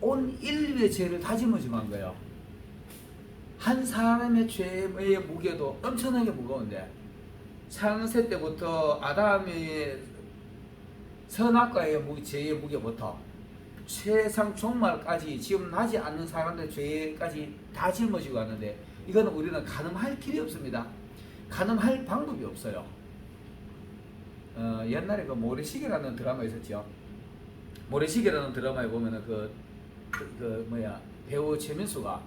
온 인류의 죄를 다 짊어지고 거예요. 한 사람의 죄의 무게도 엄청나게 무거운데 창세 때부터 아담의 선악과의 죄의 무게부터 최상 종말까지 지금 나지 않는 사람들의 죄까지 다 짊어지고 가는데 이거는 우리는 가늠할 길이 없습니다. 가늠할 방법이 없어요. 옛날에 그 모래시계라는 드라마 있었죠. 모래시계라는 드라마에 보면은 배우 최민수가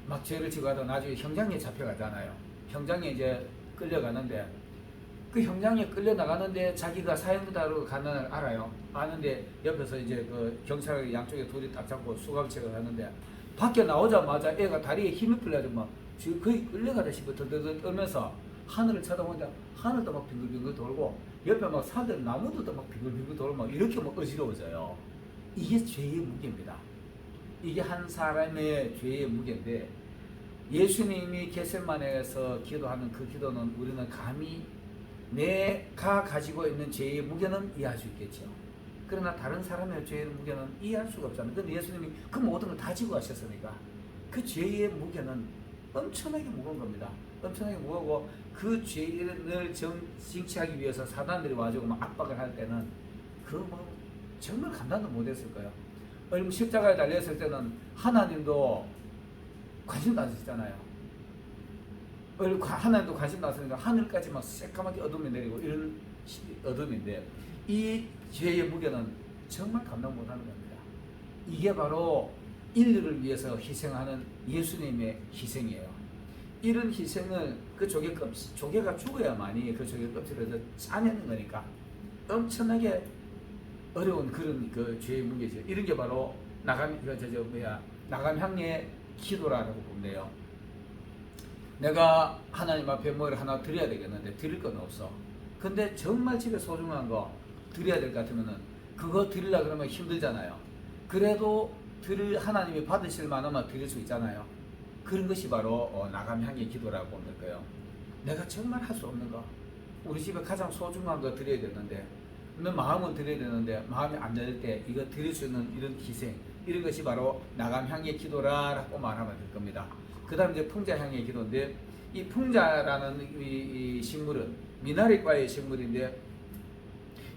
막 죄를 지고 하다가 나중에 형장에 잡혀가잖아요. 형장에 이제 끌려가는데 그 형장에 끌려나가는데 자기가 사형다로 가는 걸 알아요. 아는데 옆에서 이제 그 경찰 양쪽에 둘이 딱 잡고 수감책을 하는데 밖에 나오자마자 애가 다리에 힘이 풀려가지고 막 지금 거의 끌려가다시피 들들 떨면서 하늘을 쳐다보는데 하늘도 막 빙글빙글 돌고 옆에 막 산들 나무들도 막 빙글빙글 돌고 막 이렇게 막 어지러워져요. 이게 죄의 무게입니다. 이게 한 사람의 죄의 무게인데 예수님이 겟세마네에서 기도하는 그 기도는 우리는 감히 내가 가지고 있는 죄의 무게는 이해할 수 있겠죠. 그러나 다른 사람의 죄의 무게는 이해할 수가 없잖아요. 근데 예수님이 그 모든 걸 다 지고 가셨으니까 그 죄의 무게는 엄청나게 무거운 겁니다. 엄청나게 무거고 그 죄를 징치하기 위해서 사단들이 와가지고 막 압박을 할 때는 정말 감당도 못했을 거예요. 얼마 십자가에 달렸을 때는 하나님도 관심도 안 쓰시잖아요. 하나님도 관심도 안 쓰니까 하늘까지 막 새까맣게 어둠이 내리고 이런 어둠인데 이 죄의 무게는 정말 감당 못하는 겁니다. 이게 바로 인류를 위해서 희생하는 예수님의 희생이에요. 이런 희생을 그 조개가 죽어야만이 그 조개 껍질을 짜내는 거니까 엄청나게 어려운 그런 그 죄의 무게죠. 이런 게 바로 나감향의 기도라고 보면 돼요. 내가 하나님 앞에 뭘 하나 드려야 되겠는데 드릴 건 없어. 근데 정말 집에 소중한 거 드려야 될 것 같으면은 그거 드리려 그러면 힘들잖아요. 그래도 하나님이 받으실 만하면 드릴 수 있잖아요. 그런 것이 바로 나감향의 기도라고 보면 될 거예요. 내가 정말 할 수 없는 거, 우리 집에 가장 소중한 거 드려야 되는데 내 마음은 드려야 되는데 마음이 안 될 때 이거 드릴 수 있는 이런 희생, 이런 것이 바로 나감향의 기도라고 말하면 될 겁니다. 그 다음 이제 풍자향의 기도인데 이 풍자라는 이 식물은 미나리과의 식물인데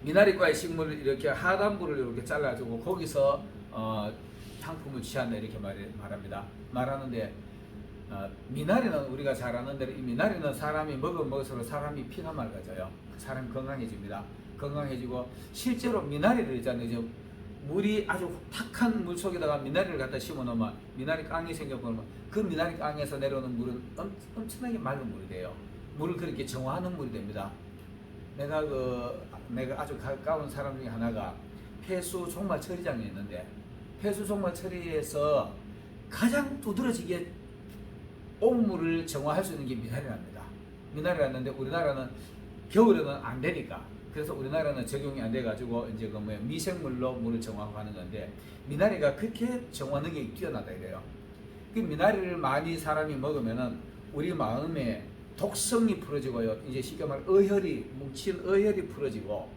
미나리과의 식물을 이렇게 하단부를 이렇게 잘라주고 거기서 향품을 취한다 이렇게 말합니다. 말하는데 미나리는 우리가 잘 아는 대로 이 미나리는 사람이 먹을수록 사람이 피가 맑아져요. 사람이 건강해집니다. 건강해지고 실제로 미나리를 있잖아요. 물이 아주 탁한 물 속에다가 미나리를 갖다 심어 놓으면 미나리 깡이 생겨버리면 그 미나리 깡에서 내려오는 물은 엄청나게 맑은 물이 돼요. 물을 그렇게 정화하는 물이 됩니다. 내가 아주 가까운 사람 중에 하나가 폐수 종말 처리장에 있는데 폐수 종말 처리에서 가장 두드러지게 온물을 정화할 수 있는 게 미나리랍니다. 미나리라는데 우리나라는 겨울에는 안 되니까 그래서 우리나라는 적용이 안 돼가지고 이제 미생물로 물을 정화하는 건데 미나리가 그렇게 정화 능력이 뛰어나다 이래요. 그 미나리를 많이 사람이 먹으면은 우리 마음에 독성이 풀어지고요. 이제 쉽게 말해 뭉친 어혈이 풀어지고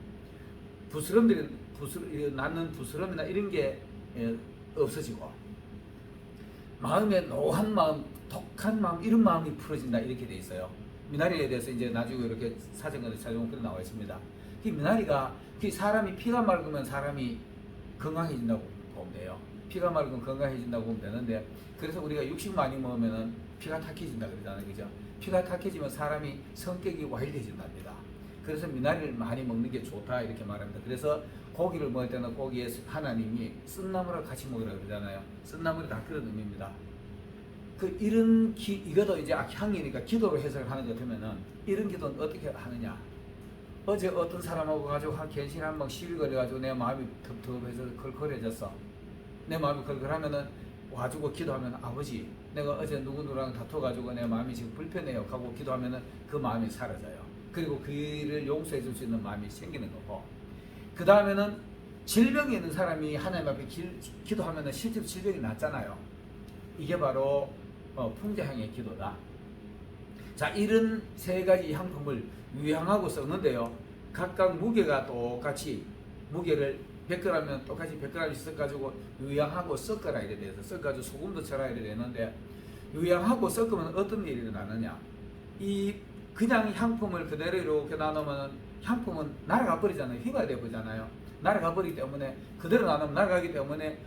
낳는 부스럼이나 이런 게 없어지고 마음에 노한 마음, 독한 마음 이런 마음이 풀어진다 이렇게 돼 있어요. 미나리에 대해서 이제 나중에 이렇게 사정을 그려 나와 있습니다. 이 미나리가 사람이 피가 맑으면 사람이 건강해진다고 보면 돼요. 피가 맑으면 건강해진다고 보면 되는데 그래서 우리가 육식 많이 먹으면 피가 탁해진다 그러잖아요. 그죠? 피가 탁해지면 사람이 성격이 와일해진답니다. 그래서 미나리를 많이 먹는 게 좋다 이렇게 말합니다. 그래서 고기를 먹을 때는 고기에 하나님이 쓴나물을 같이 먹으라고 그러잖아요. 쓴나물이 다 그런 의미입니다. 이것도 이제 향이니까 기도로 해석을 하는 것 같으면은 이런 기도는 어떻게 하느냐. 어제 어떤 사람하고 가지고 괜시한 막 시비 걸려가지고 내 마음이 텁텁해서 걸걸해졌어. 내 마음이 걸걸하면은 와주고 기도하면 아버지 내가 어제 누구누구랑 다퉈가지고 내 마음이 지금 불편해요 하고 기도하면은 그 마음이 사라져요. 그리고 그를 용서해 줄 수 있는 마음이 생기는 거고 그 다음에는 질병이 있는 사람이 하나님 앞에 기도하면은 실제로 질병이 낫잖아요. 이게 바로 풍자향의 기도다. 자, 이런 세 가지 향품을 유향하고 썼는데요. 각각 무게가 똑같이 무게를 100g면 똑같이 100g씩 섞어가지고 유향하고 섞어라 이래 돼서 섞어가지고 소금도 쳐라 이래 되는데 유향하고 섞으면 어떤 일이 일어나느냐? 이 그냥 향품을 그대로 이렇게 나누면 향품은 날아가 버리잖아요. 휘가 돼 버리잖아요. 날아가 버리기 때문에 그대로 나누면 날아가기 때문에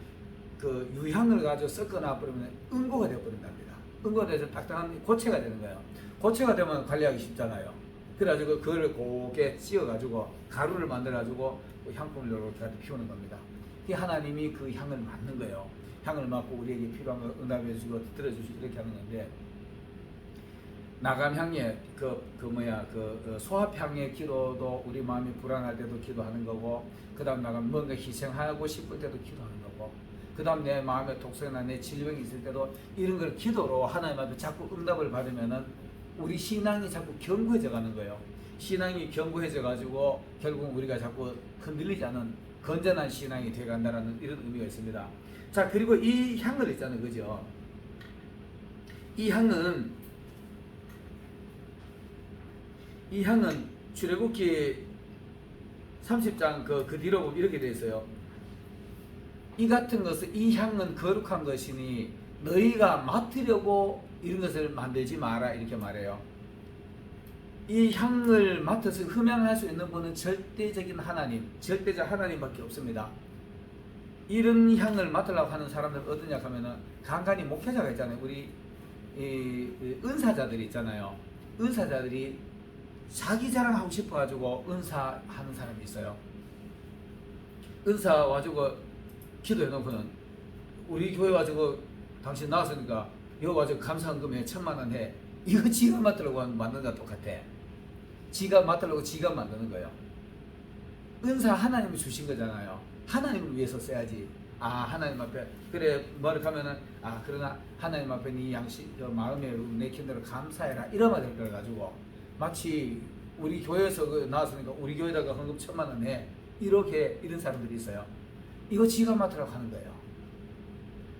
그 유향을 가지고 섞어 놔 버리면 응고가 돼 버린답니다. 응고가 돼서 딱딱한 고체가 되는 거예요. 고체가 되면 관리하기 쉽잖아요. 그래가지고 그거를 곱게 씌워가지고 가루를 만들어가지고 향품을 이렇게 피우는 겁니다. 이 하나님이 그 향을 맡는 거예요. 향을 맡고 우리에게 필요한 걸 응답해주고 들어주시고 이렇게 하는 건데 나감향의 소합향의 기도도 우리 마음이 불안할 때도 기도하는 거고 그 다음 나감 뭔가 희생하고 싶을 때도 기도하는 거고 그 다음 내 마음에 독성이나 내 질병이 있을 때도 이런 걸 기도로 하나님 앞에 자꾸 응답을 받으면은 우리 신앙이 자꾸 견고해져 가는 거예요. 신앙이 견고해져 가지고 결국 우리가 자꾸 흔들리지 않은 건전한 신앙이 되어 간다는 이런 의미가 있습니다. 자, 그리고 이 향을 있잖아요. 그죠? 이 향은 출애굽기 30장 그 뒤로 보면 이렇게 되어 있어요. 이 같은 것은 이 향은 거룩한 것이니 너희가 맡으려고 이런 것을 만들지 마라 이렇게 말해요. 이 향을 맡아서 흠양할 수 있는 분은 절대적인 하나님, 절대적 하나님밖에 없습니다. 이런 향을 맡으려고 하는 사람들은 어떠냐 하면은 간간히 목회자가 있잖아요. 우리 은사자들이 있잖아요. 은사자들이 자기 자랑하고 싶어가지고 은사하는 사람이 있어요. 은사 와가지고 기도해놓고는 우리 교회 와가지고 당신 나왔으니까 여기 와가지고 감사헌금에 1,000,000원 해. 이거 지가 맡으려고 만드는 거랑 똑같아. 지가 맡으려고 지가 만드는 거예요. 은사 하나님이 주신 거잖아요. 하나님을 위해서 써야지. 하나님 앞에 그래 뭐를 하면은 그러나 하나님 앞에 네 양식 마음에 내킨 대로 감사해라 이러면 될 걸 가지고 마치 우리 교회에서 나왔으니까 우리 교회다가 헌금 1,000,000원 해 이렇게 이런 사람들이 있어요. 이거 지가 맡으라고 하는 거예요.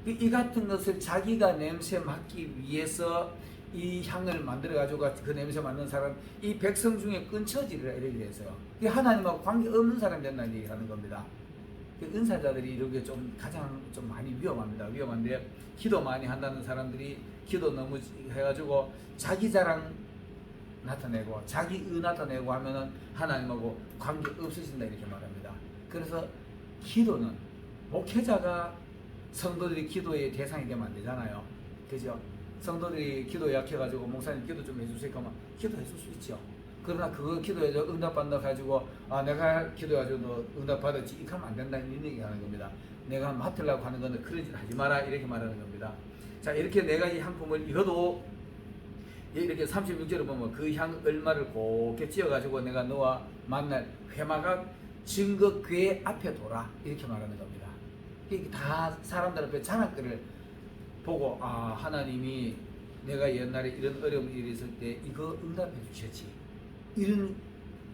이 같은 것을 자기가 냄새 맡기 위해서 이 향을 만들어 가지고 그 냄새 맡는 사람 이 백성 중에 끊쳐지리라 이렇게 돼서요. 하나님하고 관계 없는 사람이 된다는 얘기를 하는 겁니다. 은사자들이 이렇게 가장 많이 위험합니다. 위험한데 기도 많이 한다는 사람들이 기도 너무 해가지고 자기 자랑 나타내고 자기 나타내고 하면은 하나님하고 관계 없으신다 이렇게 말합니다. 그래서 기도는 목회자가 성도들이 기도의 대상이 되면 안 되잖아요. 그죠? 성도들이 기도 약해가지고 목사님 기도 좀 해주세요 하면 기도해 줄 수 있죠. 그러나 그거 기도해서 응답받는다 가지고 내가 기도해가지고 너 응답받았지 이렇게 하면 안 된다는 얘기 하는 겁니다. 내가 맡으려고 하는 거는 그런 짓 하지 마라 이렇게 말하는 겁니다. 자, 이렇게 내가 이 향품을 이거도 이렇게 36절을 보면 그 향 얼마를 곱게 찧어가지고 내가 너와 만날 회막각 증거궤 앞에 둬라 이렇게 말하는 겁니다. 이게 다 사람들 앞에 자랑거리를 보고 하나님이 내가 옛날에 이런 어려운 일이 있을 때 이거 응답해 주셨지 이런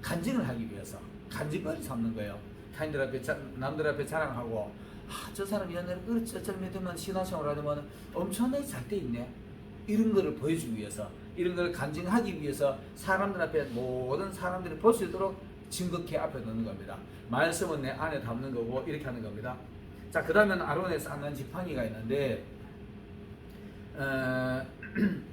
간증을 하기 위해서 간증거리 삼는 거예요. 남들 앞에 자랑하고 저 사람 옛날에 어쩔 믿으면 신앙생활 하려면 엄청나게 잘 돼 있네 이런 거를 보여주기 위해서 이런 걸 간증하기 위해서 사람들 앞에 모든 사람들이 볼 수 있도록 증거궤 앞에 넣는 겁니다. 말씀은 내 안에 담는 거고 이렇게 하는 겁니다. 자, 그 다음에는 아론의 쌍난 지팡이가 있는데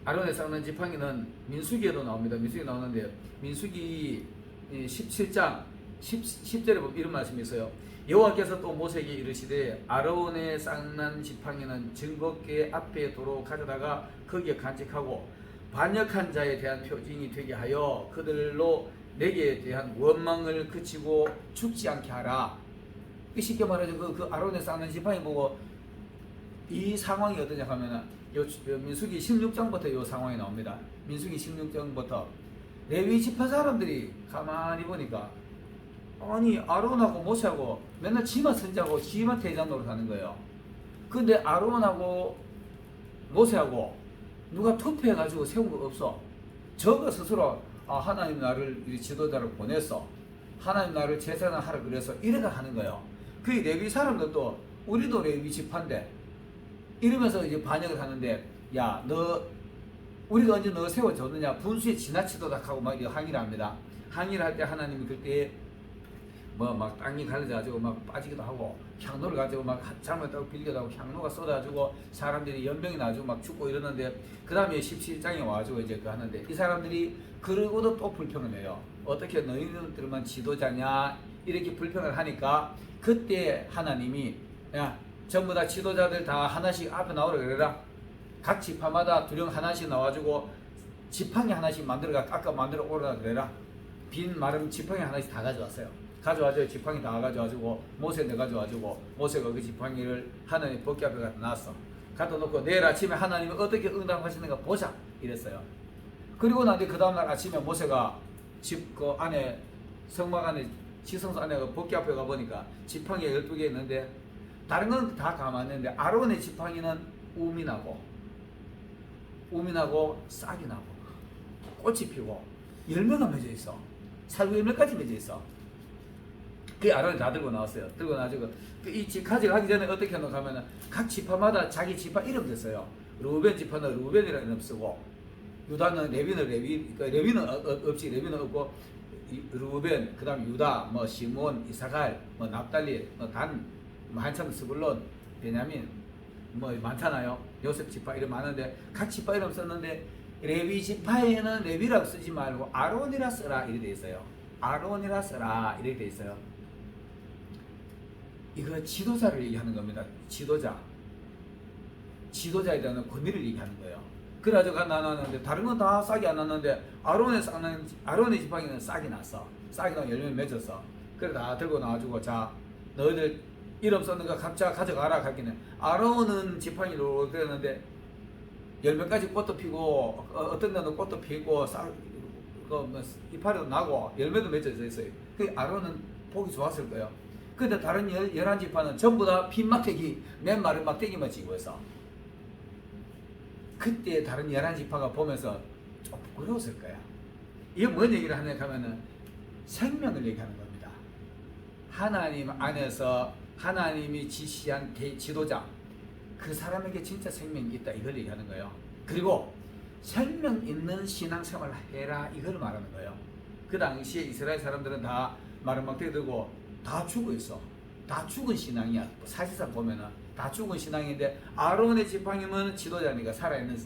아론의 쌍난 지팡이는 민수기에도 나옵니다. 민수기 나오는데 민수기 17장 10절에 보면 이런 말씀이 있어요. 여호와께서 또 모세에게 이르시되 아론의 쌍난 지팡이는 증거궤 앞에 도로 가져다가 거기에 간직하고 반역한 자에 대한 표징이 되게 하여 그들로 내게 대한 원망을 그치고 죽지 않게 하라. 쉽게 말해서 그 아론의 쌍난 지팡이 보고 이 상황이 어떠냐 하면은 민수기 16장부터 이 상황이 나옵니다. 민수기 16장부터 레위 지파 사람들이 가만히 보니까 아니 아론하고 모세하고 맨날 지만 선지하고 지만 대장 노릇하는 거예요. 근데 아론하고 모세하고 누가 투표해가지고 세운 거 없어. 저거 스스로 하나님 나를 지도자를 보냈어. 하나님 나를 제사장 하라 그래서 이래가 하는 거예요. 그 레위 사람들도 우리도 레위 지파인데 이러면서 이제 반역을 하는데 야 너 우리가 언제 너 세워줬느냐 분수에 지나치도록 하고 막 항의를 합니다. 항의를 할 때 하나님이 그때 뭐 막 땅이 갈라져가지고 막 빠지기도 하고 향로를 가지고 막 잘못했다고 빌기도 하고 향로가 쏟아지고 사람들이 연병이 나가지고 막 죽고 이러는데 그 다음에 17장에 와가지고 이제 그 하는데 이 사람들이 그러고도 또 불평을 해요. 어떻게 너희들만 지도자냐 이렇게 불평을 하니까 그때 하나님이 야 전부 다 지도자들 다 하나씩 앞에 나오라 그래라. 각 지파마다 두령 하나씩 나와주고 지팡이 하나씩 만들어가 깎아 만들어 오라 그래라. 빈 마름 지팡이 하나씩 다 가져왔어요. 가져와서 지팡이 다 가져와주고 모세 내가져와주고 모세가 그 지팡이를 하나님 법궤 앞에 갖다 놨어. 갖다 놓고 내일 아침에 하나님이 어떻게 응답하시는가 보자 이랬어요. 그리고 나서 그 다음날 아침에 모세가 집 그 안에 성막 안에 지성소 안에 그 법궤 앞에 가보니까 지팡이가 12개 있는데 다른 건 다 가만했는데 아론의 지팡이는 우미 나고 싹이 나고 꽃이 피고 열매가 맺어 있어. 살구 열매까지 맺어 있어. 그 아론이 다 들고 나왔어요. 들고 나와가지고 이 가져가기 전에 어떻게 하는가 하면은 각 지파마다 자기 지파 이름 됐어요. 루벤 지파는 루벤이라는 이름 쓰고 유다는 레위는 없지. 레위는 없고 루벤 그다음 유다 뭐 시몬 이사갈 뭐 납달리 뭐 단 뭐 한참 스불론 베냐민 뭐 많잖아요. 요셉 지파 이름 많은데 각 지파 이름 썼는데 레위 지파에는 레위라고 쓰지 말고 아론이라 써라 이렇게 돼 있어요. 아론이라 써라 이렇게 돼 있어요. 이거 지도자를 얘기하는 겁니다. 지도자에 대한 권위를 얘기하는 거예요. 그래가지고 나눴는데 다른 건 다 싹이 안 났는데 아론의 지팡이는 싹이 났어. 싹이 나고 열매 맺었어. 그래 다 들고 나와주고 자 너희들 이름 썼는 거 각자 가져가라 하기는 아론은 지팡이로 그랬는데 열매까지 꽃도 피고 어떤 데는 꽃도 피고 이파리도 나고 열매도 맺어져 있어요. 그 아론은 보기 좋았을 거예요. 근데 다른 11지파는 전부 다 핀 막대기 맨 마른 막대기만 지고 있어. 그때 다른 11지파가 보면서 좀 부끄러웠을 거야. 이게 뭔 얘기를 하냐 하면은 생명을 얘기하는 겁니다. 하나님 안에서 하나님이 지시한 지도자 그 사람에게 진짜 생명이 있다 이걸 얘기하는 거예요. 그리고 생명 있는 신앙생활을 해라 이걸 말하는 거예요. 그 당시에 이스라엘 사람들은 다 마른 막대기 들고 다 죽어 있어. 다 죽은 신앙이야. 사실상 보면은 다 죽은 신앙인데 아론의 지팡이는 지도자니까 살아있는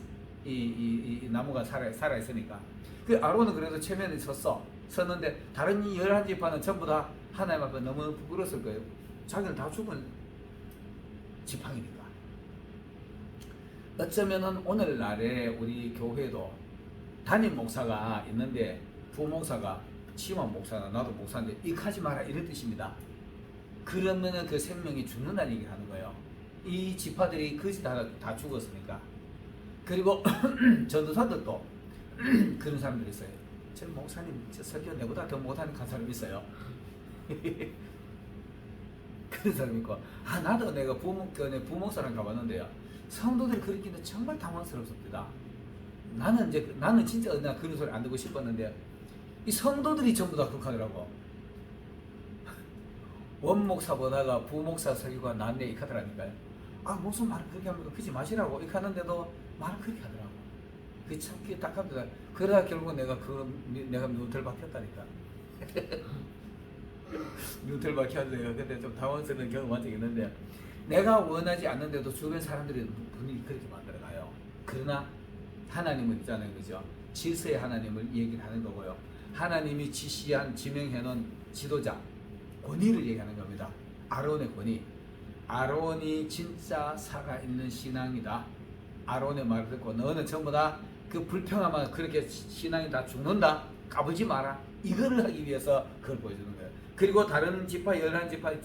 이 나무가 살아 있으니까 그 아론은 그래도 체면에 섰는데 다른 11지파는 전부 다 하나님 앞에 너무 부끄러웠을 거예요. 자기는 다 죽은 지팡이니까. 어쩌면은 오늘날에 우리 교회도 담임 목사가 있는데 부목사가 치마 목사나 나도 목사인데 익하지 마라 이런 뜻입니다. 그러면은 그 생명이 죽는다는 얘기를 하는 거예요. 이 지파들이 거의 다 죽었으니까. 그리고 전도사들도 그런 사람들이 있어요. 저 목사님 저 설교 내보다 더 못하는 간 사람이 있어요. 그런 사람이 있고 나도 내가 부목사랑 가봤는데요. 성도들이 그렇기는 정말 당황스럽습니다. 나는 진짜 나 그런 소리 안 듣고 싶었는데 이 성도들이 전부 다 그렇게하더라고. 원목사보다가 부목사 설교가 낫네 이렇게 하더라니까요. 무슨 말을 그렇게 합니까? 그러지 마시라고 이렇게 하는데도 말을 그렇게 하더라고. 그게 참 딱합니다. 그러다 결국 내가 눈틀 박혔다니까. 눈틀 박혔어요. 그때 좀 당황스러운 경험한 적이 있는데 내가 원하지 않는데도 주변 사람들이 분위기 그렇게 만들어가요. 그러나 하나님은 있잖아요. 그죠? 질서의 하나님을 얘기를 하는 거고요. 하나님이 지시한 지명해놓은 지도자 권위를 얘기하는 겁니다. 아론의 권위. 아론이 진짜 살아있는 신앙이다. 아론의 말을 듣고 너는 전부 다 그 불평하면 그렇게 신앙이 다 죽는다. 까불지 마라. 이거를 하기 위해서 그걸 보여주는 거예요. 그리고 다른 지파 11지파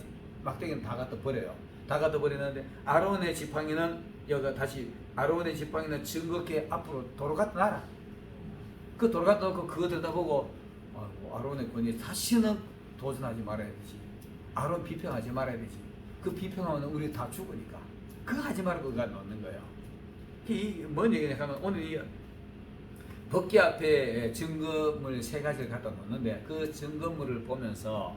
막대기는 다 갖다 버려요. 다 갖다 버리는데 아론의 지팡이는 여기 다시 아론의 지팡이는 즐겁게 앞으로 도로 갖다 놔라. 그 도로 갖다 놓고 그거 들여다보고 아론의 권위 다시는 도전하지 말아야 되지. 아론 비평하지 말아야 되지. 그 비평하면 우리 다 죽으니까 그거 하지 말고 그거 넣는 거예요. 뭔 얘기냐 하면 오늘 이 법궤 앞에 증거물 3가지를 갖다 놓는데 그 증거물을 보면서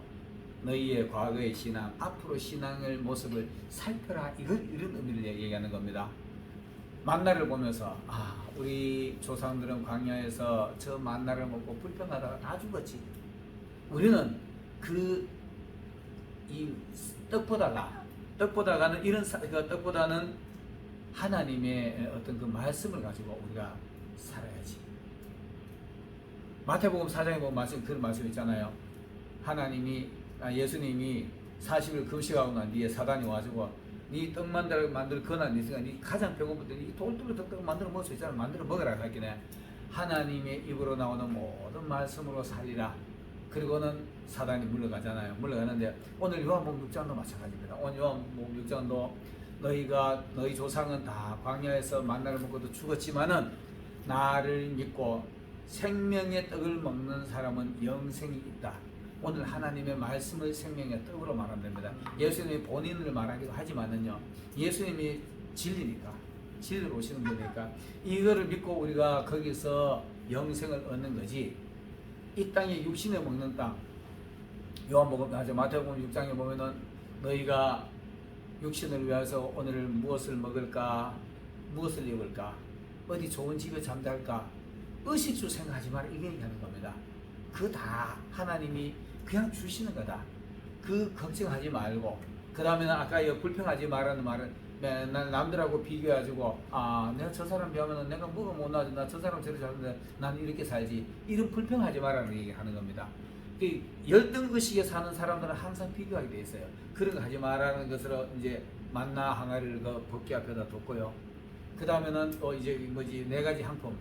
너희의 과거의 신앙, 앞으로 신앙의 모습을 살펴라 이런 의미를 얘기하는 겁니다. 만나를 보면서 우리 조상들은 광야에서 저 만나를 먹고 불평하다가 다 죽었지. 우리는 그 이 떡보다가는 이런 그 떡보다는 하나님의 어떤 그 말씀을 가지고 우리가 살아야지. 마태복음 4장에 보면 그런 말씀 있잖아요. 예수님이 40일 금식하고 난 뒤에 사단이 와가지고 네 떡 만들 권한 있으니까 네 가장 배고플 때 이 돌돌이 떡 만들어 먹을 수 있잖아. 만들어 먹으라 했기에 하나님의 입으로 나오는 모든 말씀으로 살리라. 그리고는 사단이 물러가잖아요. 물러가는데 오늘 요한복음 6장도 마찬가지입니다. 오늘 요한복음 6장도 너희 조상은 다 광야에서 만나를 먹고도 죽었지만은 나를 믿고 생명의 떡을 먹는 사람은 영생이 있다. 오늘 하나님의 말씀을 생명의 떡으로 말한답니다. 예수님이 본인을 말하기도 하지만은요, 예수님이 진리니까, 진리로 오시는 분이니까 이거를 믿고 우리가 거기서 영생을 얻는 거지. 이 땅에 육신에 먹는 땅, 마태복음 6장에 보면은 너희가 육신을 위해서 오늘 무엇을 먹을까, 무엇을 입을까, 어디 좋은 집에 잠잘까, 의식주 생각하지 마라, 이게 얘기하는 겁니다. 그 다 하나님이 그냥 주시는 거다. 그 걱정하지 말고, 그 다음에는 아까 불평하지 말라는 말은 맨날 남들하고 비교해가지고 내가 저 사람 비하면 내가 뭐가 못나지, 나 저 사람 저렇게 사는데 난 이렇게 살지, 이런 불평하지 말라는 얘기하는 겁니다. 그 열등의식에 사는 사람들은 항상 비교하게 돼 있어요. 그런 거 하지 말라는 것으로 이제 만나 항아리를 그 법궤 앞에다 뒀고요. 그 다음에는 또 이제 네 가지 항품.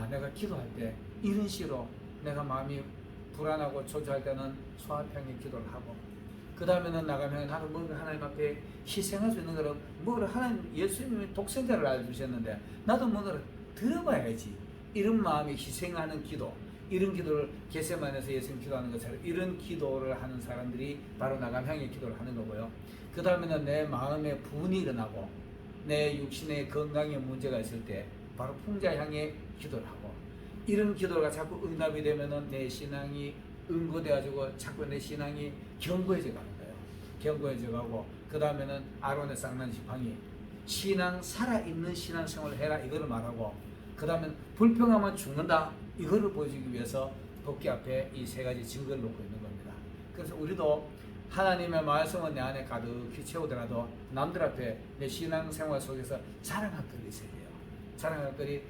내가 기도할 때 이런 식으로 내가 마음이 불안하고 초조할 때는 소화평의 기도를 하고, 그 다음에는 나가면 나도 뭘 하나님 앞에 희생할 수 있는 거를 하나님 예수님이 독생자를 알려주셨는데 나도 뭔가를 들어봐야지. 이런 마음이 희생하는 기도, 이런 기도를 겟세마네에서 예수님 기도하는 것처럼 이런 기도를 하는 사람들이 바로 나감향의 기도를 하는 거고요. 그 다음에는 내 마음에 분이 일어나고 내 육신의 건강에 문제가 있을 때 바로 풍자향의 기도를 하고, 이런 기도가 자꾸 응답이 되면은 내 신앙이 응고돼가지고 자꾸 내 신앙이 견고해져 가는 거예요. 견고해져 가고, 그 다음에는 아론의 쌍난 지팡이, 살아있는 신앙생활을 해라, 이거를 말하고, 그 다음에 불평하면 죽는다, 이거를 보여주기 위해서 법궤 앞에 이 세 가지 증거를 놓고 있는 겁니다. 그래서 우리도 하나님의 말씀은 내 안에 가득히 채우더라도 남들 앞에 내 신앙생활 속에서 자랑할 것이 있어야 돼요. 자랑할 것이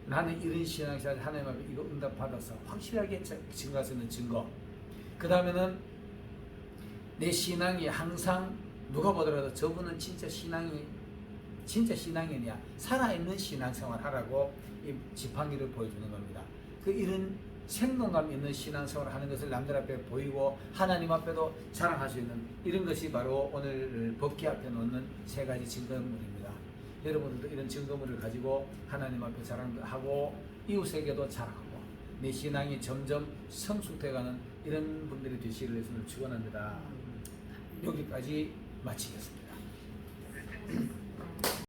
나는 이런 신앙생활 하나님 앞에 이거 응답받아서 확실하게 증거할 수 있는 증거. 그 다음에는 내 신앙이 항상 누가 보더라도 저분은 진짜 신앙이냐, 살아있는 신앙생활 하라고 이 지팡이를 보여주는 겁니다. 이런 생동감 있는 신앙생활을 하는 것을 남들 앞에 보이고 하나님 앞에도 자랑할 수 있는 이런 것이 바로 오늘 법궤 앞에 놓는 세 가지 증거물입니다. 여러분들도 이런 증거물을 가지고 하나님 앞에 자랑하고 이웃에게도 자랑하고 내 신앙이 점점 성숙돼가는 이런 분들이 되시기를 예수님을 축원합니다. 여기까지 마치겠습니다.